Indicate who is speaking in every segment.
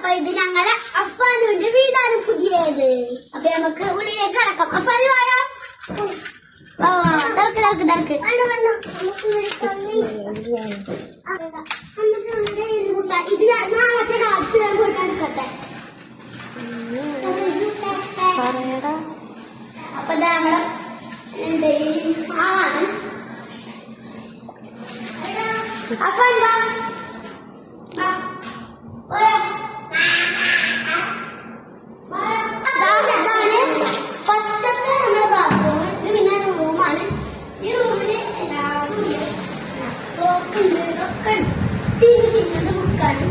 Speaker 1: അപ്പൊ ഇത് ഞങ്ങളുടെ അപ്പാനുവിന്റെ വീടാണ് പുതിയത്. അപ്പൊ നമുക്ക് ഉള്ളിലേക്ക് കടക്കാം. അപ്പാനു ആയോ? ഇത് നാളത്തെ കാലത്ത് എടുക്കട്ടെ. അപ്പൊ ഞങ്ങള് ആണ് അപ്പൊ എന്താ ഫസ്റ്റത്തെ നമ്മുടെ ബാത്റൂം. ഇത് പിന്നെ റൂമാണ്. ഈ റൂമില് എല്ലാതും ഉണ്ട്. തോക്കുണ്ട്, ഇതൊക്കെ ടിവി ചെയ്യുന്ന ബുക്കാണ്.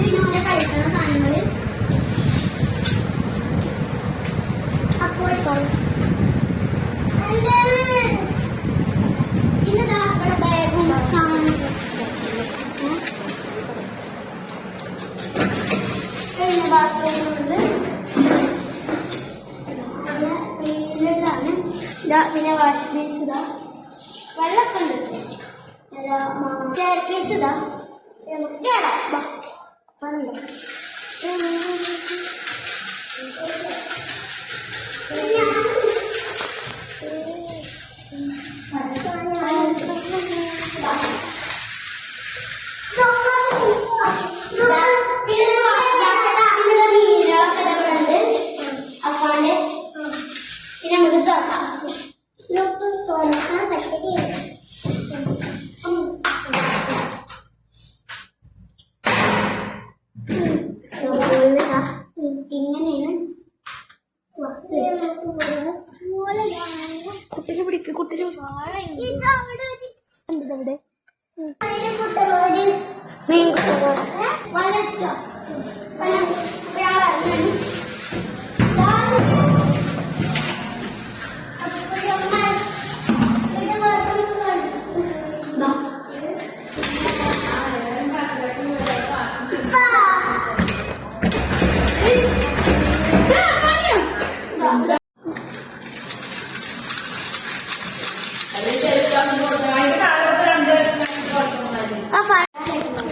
Speaker 1: ഇതിനോടെ കഴിക്കുന്ന സാധനങ്ങള്. അപ്പോൾ പിന്നെ ഇവിടെ ബാഗും സാധനങ്ങളും പിന്നെ ബാത്റൂമുണ്ട്. പിന്നെ വാഷ് ബേസ് ഇതാ, വെള്ളമൊക്കെ ഉണ്ട്. സ്റ്റെയർകേസ് ഇതാ, അപ്പാന്റെ പിന്നെ നമുക്ക് തുറക്കാം. തുറക്കാൻ പറ്റില്ല. ഇങ്ങനെയാണ് കുട്ടിനെ പിടിക്ക്. കുട്ടിനെ അവിടെ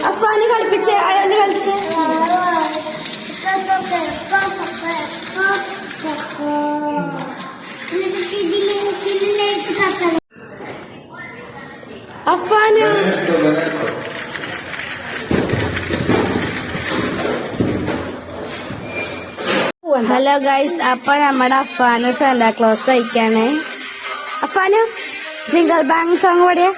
Speaker 1: അഫാന് കളിപ്പിച്ച് അയാള് കളിച്ച് അഫാന്. ഹലോ ഗൈസ്, അപ്പൊ നമ്മുടെ അഫാന് സാന്റാക്ലോസ് അയക്കാണ്. അഫാന് ജിംഗിൾ ബാങ് സോങ് പാടിയ.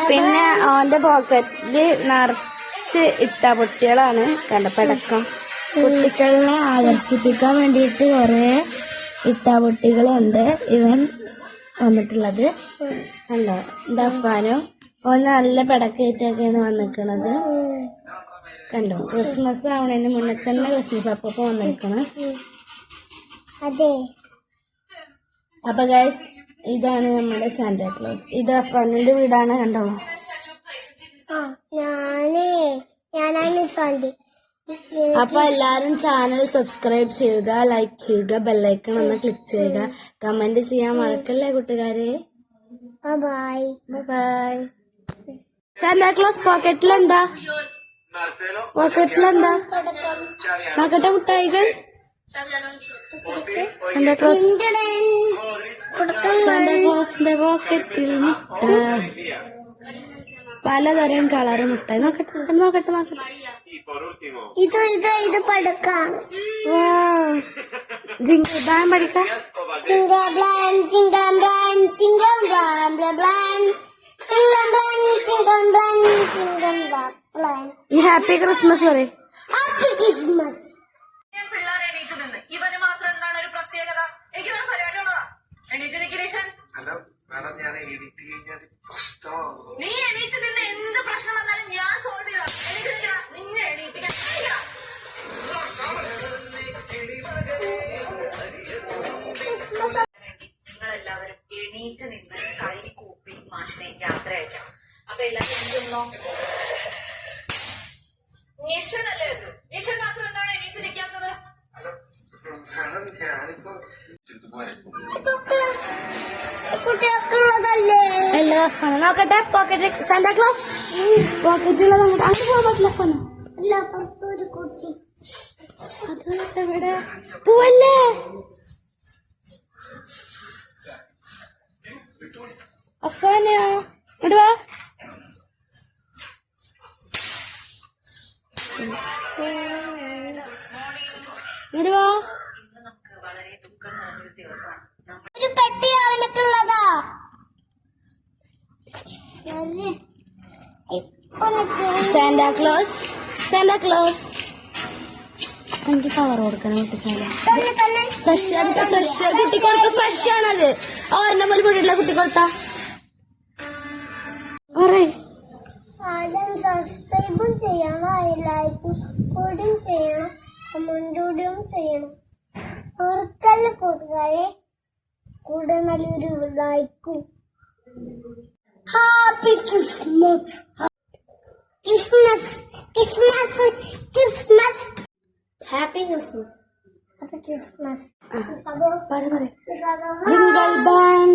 Speaker 1: പിന്നെ അവന്റെ പോക്കറ്റില് നിറച്ച് ഇട്ടാപൊട്ടികളാണ്. കണ്ടപ്പടക്കം കുട്ടികളെ ആകർഷിപ്പിക്കാൻ വേണ്ടിയിട്ട് കുറെ ഇട്ടാപൊട്ടികളുണ്ട് ഇവൻ വന്നിട്ടുള്ളത്. അല്ലോ ദഫാനോ ഒന്ന് നല്ല പടക്കേറ്റൊക്കെയാണ് വന്നിരിക്കണത്. കണ്ടോ, ക്രിസ്മസ് ആവണതിന് മുന്നേ തന്നെ ക്രിസ്മസ് അപ്പൊ വന്നിരിക്കണം. അപ്പൊ ഗൈസ്, ഇതാണ് നമ്മുടെ സാന്റാക്ലോസ്. ഇത് അഫാനിന്റെ വീടാണ്. കണ്ടോ, അപ്പൊ എല്ലാരും ചാനൽ സബ്സ്ക്രൈബ് ചെയ്യുക, ലൈക്ക് ചെയ്യുക, ബെല്ലൈക്കൺ ഒന്ന് ക്ലിക്ക് ചെയ്യുക, കമന്റ് ചെയ്യാൻ മറക്കല്ലേ കൂട്ടുകാരെ. Bye bye. സാന്റാക്ലോസ് പോക്കറ്റിലെന്താ? നോക്കട്ടെ മുട്ടായികൾ. സാന്റാക്ലോസിന്റെ പോക്കറ്റിൽ മുട്ടായി, പലതരം കളറ് മുട്ടായി. നോക്കട്ടെ നോക്കട്ടെ നോക്കട്ടെ. ഇത് പഠിക്കാം. ജിംഗിൾ ബാൻ പഠിക്കാം. ഹാപ്പി ക്രിസ്മസ് പറയും. Happy Christmas.
Speaker 2: പിള്ളേർ എണീറ്റ് നിന്ന് ഇവന് മാത്രം എന്താണ് ഒരു പ്രത്യേകത? എനിക്ക് പരിപാടി ഉള്ളതാ. എണീറ്റ് നിൽക്കുന്നേഷൻ. നീ എണീറ്റ് നിന്ന് എന്ത് പ്രശ്നം വന്നാലും ഞാൻ സോൾവ് ചെയ്താ. എണീറ്റ് നിൽക്കണം. നിന്നെ എണീപ്പിക്കാൻ നിങ്ങളെല്ലാവരും എണീറ്റ് നിന്ന് കൈ കൂപ്പി മാഷിനെ യാത്ര അയക്കണം. അപ്പൊ എല്ലാവരും എന്തെന്നോ നിഷനല്ലേ ഇത്? നിഷൻ മാത്രം എന്താണ് എണീറ്റ് നിൽക്കാത്തത്?
Speaker 1: കുട്ടികൾക്കുള്ളതല്ലേ?
Speaker 2: എല്ലാ
Speaker 1: ലഫ് ആണ് നോക്കട്ടെ. പോക്കറ്റ് സാന്റാക്ലോസ് പോക്കറ്റുള്ളത് അങ്ങോട്ട് അങ്ങോട്ട് പോകാൻ പറ്റില്ല. ഫോണ് അല്ല പുറത്തൊരു കുട്ടി അത് എവിടെ പോവല്ലേ? അഫാനോ ഇങ്ങോട്ട് വാ. ഇങ്ങോട്ട് വാ.
Speaker 2: ഇന്ന് നമുക്ക് വളരെ ദുഃഖം നിറഞ്ഞൊരു ദിവസമാണ്.
Speaker 1: ഒരു പെട്ടി അവനക്കുള്ളതാ. സാന്റാക്ലോസ് സാന്റാക്ലോസ് എനിക്ക് കവർ കൊടുക്കണം. പൊട്ടിച്ചാലോ ഫ്രഷ് കുട്ടി കൊടുത്ത ഫ്രഷ് ആണത്. ഒരെണ്ണം ഒരു പൊടിയുള്ള കുട്ടി കൊടുത്ത സബ്സ്ക്രൈബും ചെയ്യണം, ലൈക്കും കൂടിയും ചെയ്യണം, കമന്റും ചെയ്യണം. ഓർക്കല്ല കൂട്ടുകാരെ, കൂടെ നല്ലൊരു ലൈക്കും. Happy Christmas Christmas Christmas Christmas happy Christmas happy Christmas. Jingle bell